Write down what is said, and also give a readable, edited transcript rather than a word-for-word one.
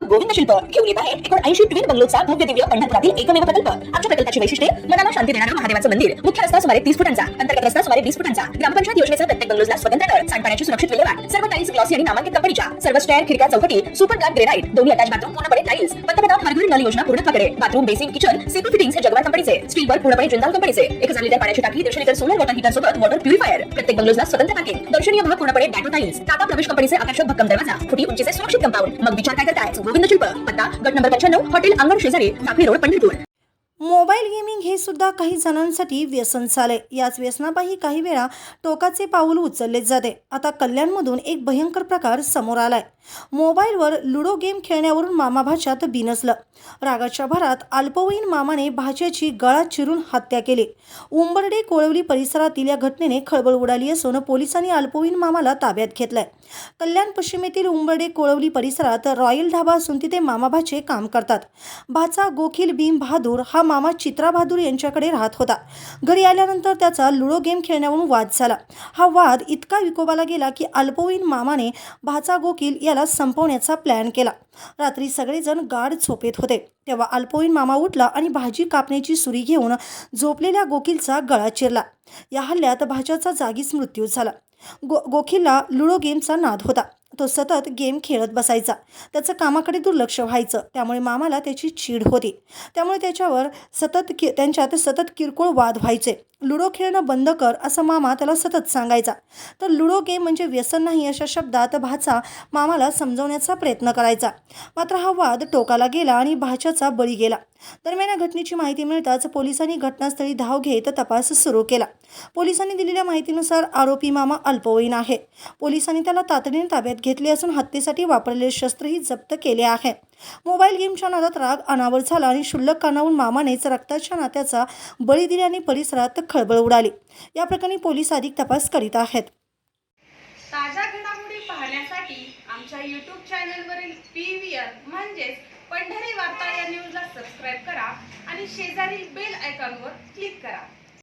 गोविंद शिल्प घेऊन येत आहे 80 ट्विन बंगलोचा भव्य दिव्य पंढरपुरातील एकमेव प्रकल्प। आमच्या प्रकल्पाची वैशिष्ट्ये मनाला शांती देणारं महादेवाचं मंदिर, मुख्य रस्ता सुमारे 30 फुटांचा, अंतर्गत रस्ता सुमारे 20 फुटांचा, ग्रामपंचायत योजनेचा प्रत्येक बंगलोजला स्वतंत्र नळ, सांडपाण्याची सुरक्षित विल्हेवाट, सर्व टाइल्स ग्लॉसी आणि नामांकित कंपनीच्या, सर्व स्टेअर, खिडक्या, चौकटी सुपर ग्लास ग्रेनाइट, दोन्ही अटॅच बाथरूम पूर्णपणे टाइल्स, पंतप्रधान हर घर नल योजना पूर्णत्वाकडे, bathroom, basin, kitchen, CP fittings हे जगवार कंपनीचे, स्टील वर्क पूर्णपणे जिंदाल कंपनीचे, 1000 लिटर पाण्याची टाकी, 150 लिटर सोलर वॉटर हीटर सोबत वॉटर प्युरिफायर, प्रत्येक बंगलोजला स्वतंत्र पार्किंग, दर्शनीय भाग पूर्णपणे डॅटो टाइल्स, टाटा प्रवेश कंपनीचे आकर्षक भक्कम दरवाजा, फुटी उंचीचे सुरक्षित कंपाऊंड। मग विचार काय करताय? गोविंद शिल्प, पत्ता गट नंबर 95, हॉटेल अंगण शेजारी, साखळी रोड, पंढरपूर। मोबाईल गेमिंग हे सुद्धा काही जणांसाठी व्यसन झाले। याच व्यसनापायी काही वेळा टोकाचे पाऊल उचलले जाते। आता कल्याणमधून एक भयंकर प्रकार समोर आलाय। मोबाईलवर लुडो गेम खेळण्यावरून मामा भाच्यात बिनसलं। रागाच्या भरात अल्पवयीन मामाने भाच्याची गळा चिरून हत्या केली। उंबर्डे कोळवली परिसरातील या घटनेने खळबळ उडाली असून पोलिसांनी अल्पवयीन मामाला ताब्यात घेतलंय। कल्याण पश्चिमेतील उंबर्डे कोळवली परिसरात रॉयल ढाबा असून तिथे मामा भाचे काम करतात। भाचा गोखील भीम बहादूर हा मामा चित्रा बहादूर यांच्याकडे राहत होता। घरी आल्यानंतर त्याचा लुडो गेम खेळण्यावरून वाद झाला। हा वाद इतका विकोपाला गेला की अल्पवयीन मामाने भाचा गोखील याला संपवण्याचा प्लॅन केला। रात्री सगळेजण गाढ झोपेत होते तेव्हा अल्पवयीन मामा उठला आणि भाजी कापण्याची सुरी घेऊन झोपलेल्या गोखीलचा गळा चिरला। या हल्ल्यात भाच्याचा जागीच मृत्यू झाला। गोखीलला लुडो गेमचा नाद होता। तो सतत गेम खेळत बसायचा। त्याचं कामाकडे दुर्लक्ष व्हायचं, त्यामुळे मामाला त्याची चीड होती। त्यामुळे त्यांच्यात सतत किरकोळ वाद व्हायचे। लुडो खेळणं बंद कर असं मामा त्याला सतत सांगायचा। तर लुडो गेम म्हणजे व्यसन नाही अशा शब्दात भाचा मामाला समजवण्याचा प्रयत्न करायचा। मात्र हा वाद टोकाला गेला आणि भाच्याचा बळी गेला। दरम्यान या घटनेची माहिती मिळताच पोलिसांनी घटनास्थळी धाव घेत तपास सुरू केला। पोलिसांनी दिलेल्या माहितीनुसार आरोपी मामा अल्पवयीन आहे। पोलिसांनी त्याला तातडीने ताब्यात घेतले असून हत्येसाठी वापरलेले शस्त्रही जप्त केले आहे। मोबाईल गेमच्या नादात राग अनावर झाला आणि क्षुल्लक कारणावरून मामानेच रक्ताच्या नात्याचा बळी दिल्याने परिसरात खळबळ उडाली। या प्रकरणी पोलीस अधिक तपास करीत आहेत। ताज्या घडामोडी पाहण्यासाठी आमच्या YouTube चॅनलवरील PVR म्हणजेच पंढरी वार्ता या न्यूजला सबस्क्राइब करा आणि शेजारील बेल आयकॉनवर क्लिक करा।